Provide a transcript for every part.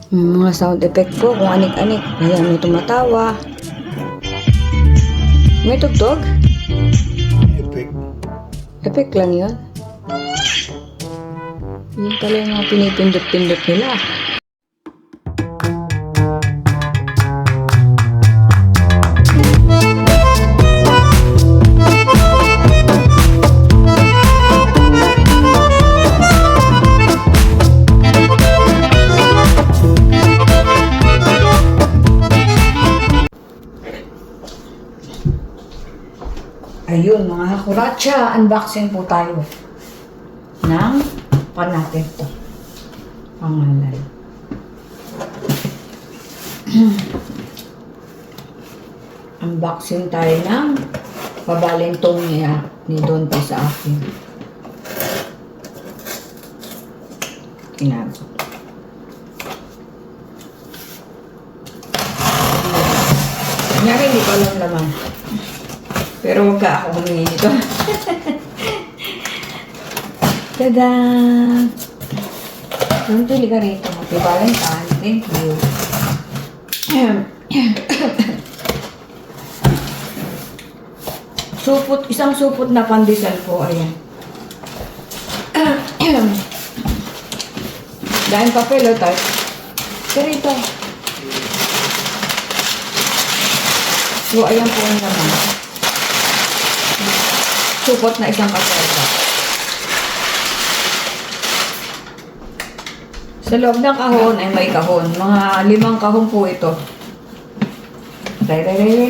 Mga sound effect po, kung anik-anik. Ayan, may tumatawa. May tugtog? Epic. Effect lang yun. Yun pala yung mga pinipindot-pindot nila. Ayun, mga hakuratsa, unboxing po tayo ng pan natin ito. Pangalan. Unboxing tayo ng pabalentong niya ni Don P sa akin. Tinago. Kanyari, hindi ko alam naman. Pero huwag ka ako humingi nito. Tada! Don't pili ka rito. Happy Valentine. Thank you. Supot, isang supot na pandesal ko. Ayan. Dahil papel o type. Pero ito. So, ayan po ang naman. Supot na isang kaselta. Sa loob ng kahon ay may kahon. Mga 5 kahon po ito. Re.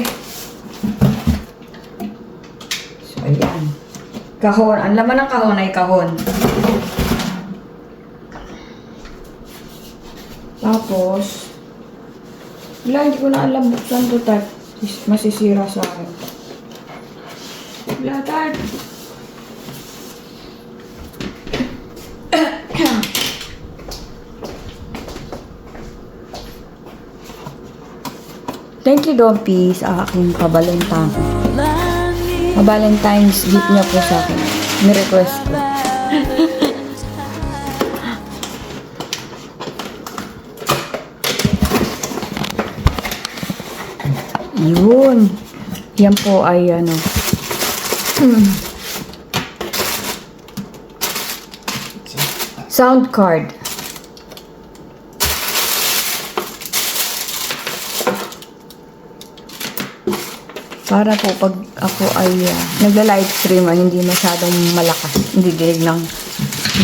So, ayan. Kahon. Ang laman ng kahon ay kahon. Tapos, wala, hindi ko na alam buksan to type. Masisira sa akin. Latad. Thank you, Don P, sa aking pabalentang. Valentine's gift niya po sa akin. Ni-request ko. Yun. Yan po ay ano. Sound card. Para po pag ako ay nagla-live stream ay hindi masyadong malakas. Hindi dinig ng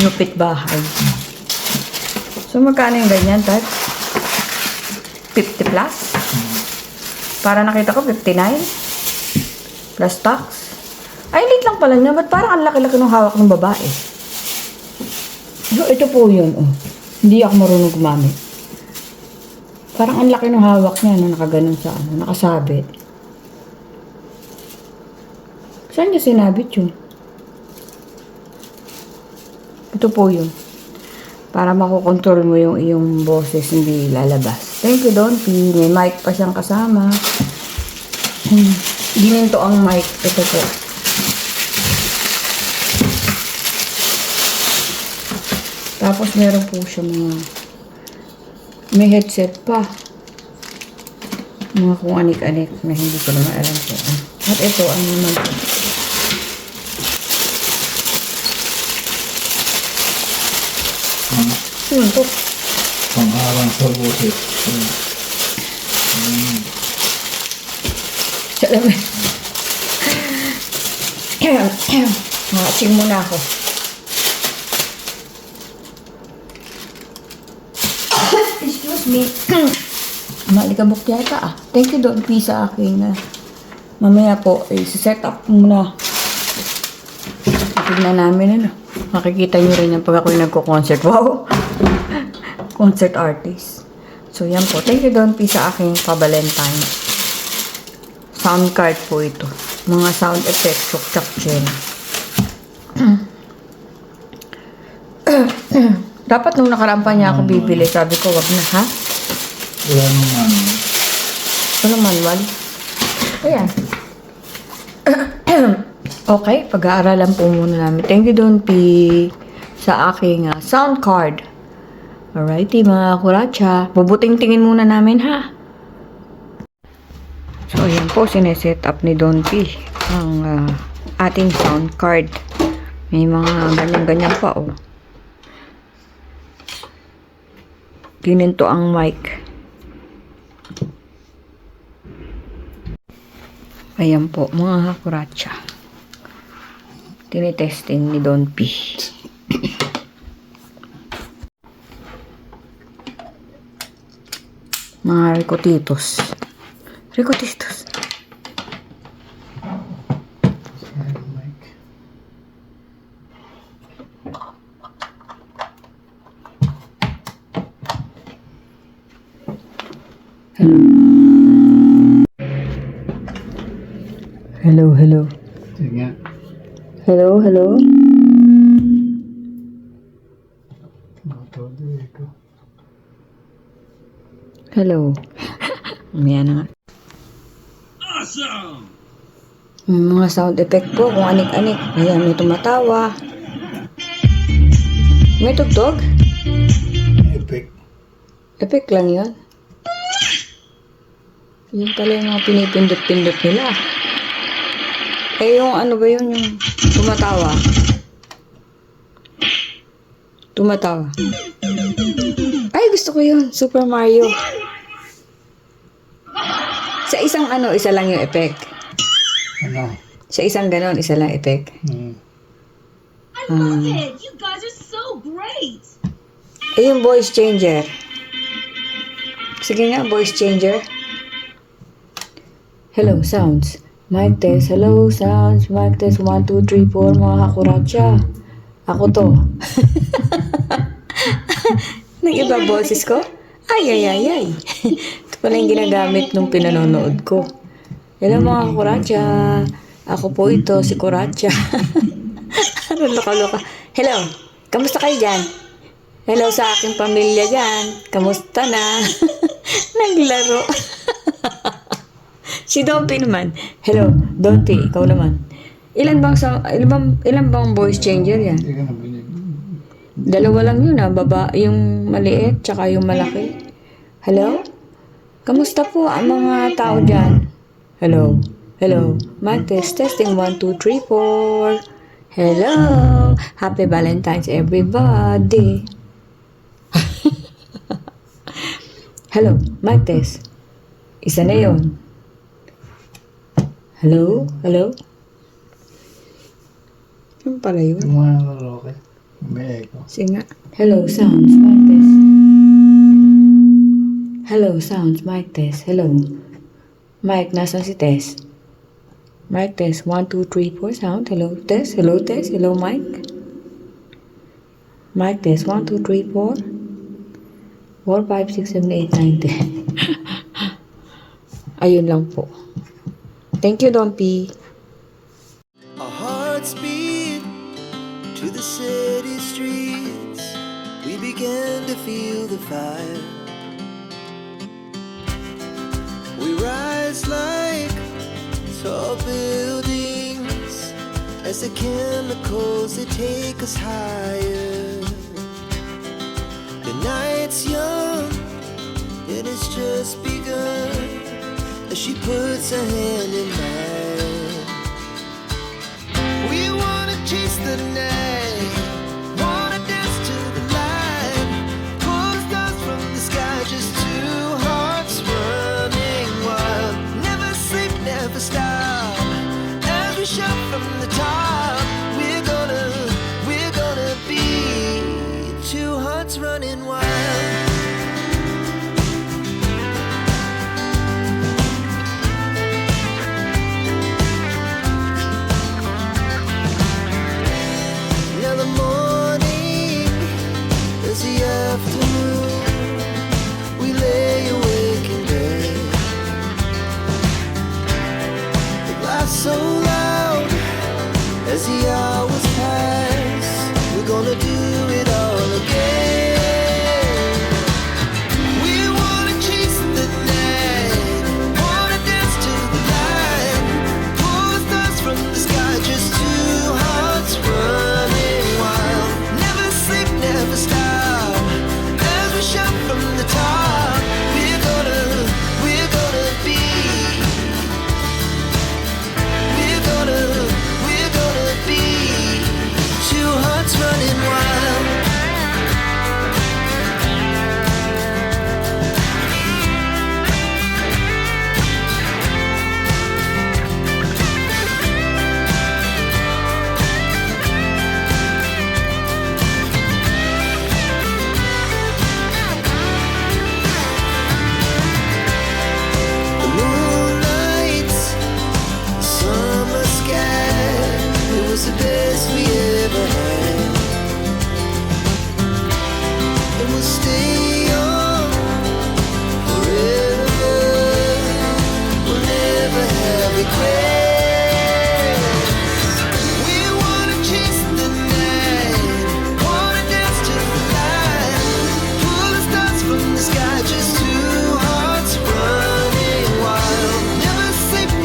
nupit bahay. So magkano yung ganyan, Tat? 50 plus? Para nakita ko 59 plus tax. Ay, late lang pala niya. Ba't parang ang laki-laki ng hawak ng babae? So, ito po yun. Oh. Hindi ako marunong gumamit. Parang ang laki ng hawak niya na nakaganon sa ano, nakasabit. Saan niya sinabit yun? Ito po yun. Para makokontrol mo yung iyong boses, hindi lalabas. Thank you, Don P. May mic pa siyang kasama. Gininto ang mic. Ito po. Tapos meron po siya mga may headset pa. Mga kung anik-anik na hindi ko naman alam po. At ito ang naman po. Ito. Pang-arang sa boses. Salamat. Matching muna ako. Excuse me. Malikabok yata ah. Thank you, Don P, sa aking mamaya po, set up muna. Tignan namin ano. Makikita nyo rin yan pag ako'y nagko-concert. Wow! Concert artist. So, yan po. Thank you, Don P, sa aking pa-Valentine. Sound card po ito. Mga sound effects. Chok-chok-chen. Dapat nung nakarampa niya ako bibili. Sabi ko, wag na, ha? Wala naman. Ano manual? Ayan. Okay, pag-aaralan po muna namin. Thank you, Don P, sa aking sound card. Alrighty mga kuratsa, bubuting tingin muna namin ha. So ayan po, sineset up ni Don P ang ating sound card. May mga ganyan-ganyan pa oh. Gininto ang mic. Ayan po mga kuratsa. Tinitesting ni Don P. Mga ricotitos. Ricotitos. Mic. Hello, hello. Sige nga. Hello, hello. Ito, dito. Hello. Ayan na nga. Awesome! Mga sound effect po, kung anik-anik. Ayan, may tumatawa. May tugtog? Epic. Effect lang yun. Yan pala yung mga pinipindot-pindot nila. Eh, yung ano ba yun? Yung tumatawa. Tumatawa. Ay, gusto ko yun. Super Mario. Sa isang ano, isa lang yung effect. Ano? Sa isang ganon, isa lang effect. I love it! You guys are so great! Eh, yung voice changer. Sige nga, voice changer. Hello, sounds. Mic test. Hello, sounds. Mic test. 1, 2, 3, 4. Mga kakuratsa. Ako to. Nag-iba boses ko? Ay, ay, ay, ay. Ito pala yung ginagamit nung pinanonood ko. Hello, mga kakuratsa. Ako po ito, si Kuratsa. Ano, loka-loka. Hello, kamusta kayo dyan? Hello sa aking pamilya dyan. Kamusta na? Naglaro. Si Dompi naman. Hello, Dompi, ikaw naman. Ilan bang voice changer yan? Hindi ka nabinig. Dalawa lang yun baba, yung maliit, tsaka yung malaki. Hello? Kamusta po ang mga tao dyan? Hello? Hello? Mic test, testing 1, 2, 3, 4. Hello? Happy Valentine's everybody. Hello? Mic test. Isa na yun. Hello? Hello? Yung pala yun. Yung mga naloloke. May echo. Sige nga. Hello, sounds, mic test. Hello, sounds, mic test. Hello. Mic, nasan si Tess? Mic test. 1, 2, 3, 4, sound. Hello, Tess. Hello, Tess. Hello, mic. Mic test. 1, 2, 3, 4. 4, 5, 6, 7, 8, 9, 10. Ayun lang po. Thank you, Dompi. Our hearts beat to the city streets. We began to feel the fire. We rise like tall buildings as the chemicals they take us higher. The night's young, it has just begun as she puts her hand in mine. We wanna chase the night, wanna dance to the light, pull stars from the sky, just two hearts running wild. Never sleep, never stop, as we shout from the top. We're gonna be two hearts running wild.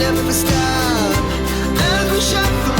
never stop as we shuffle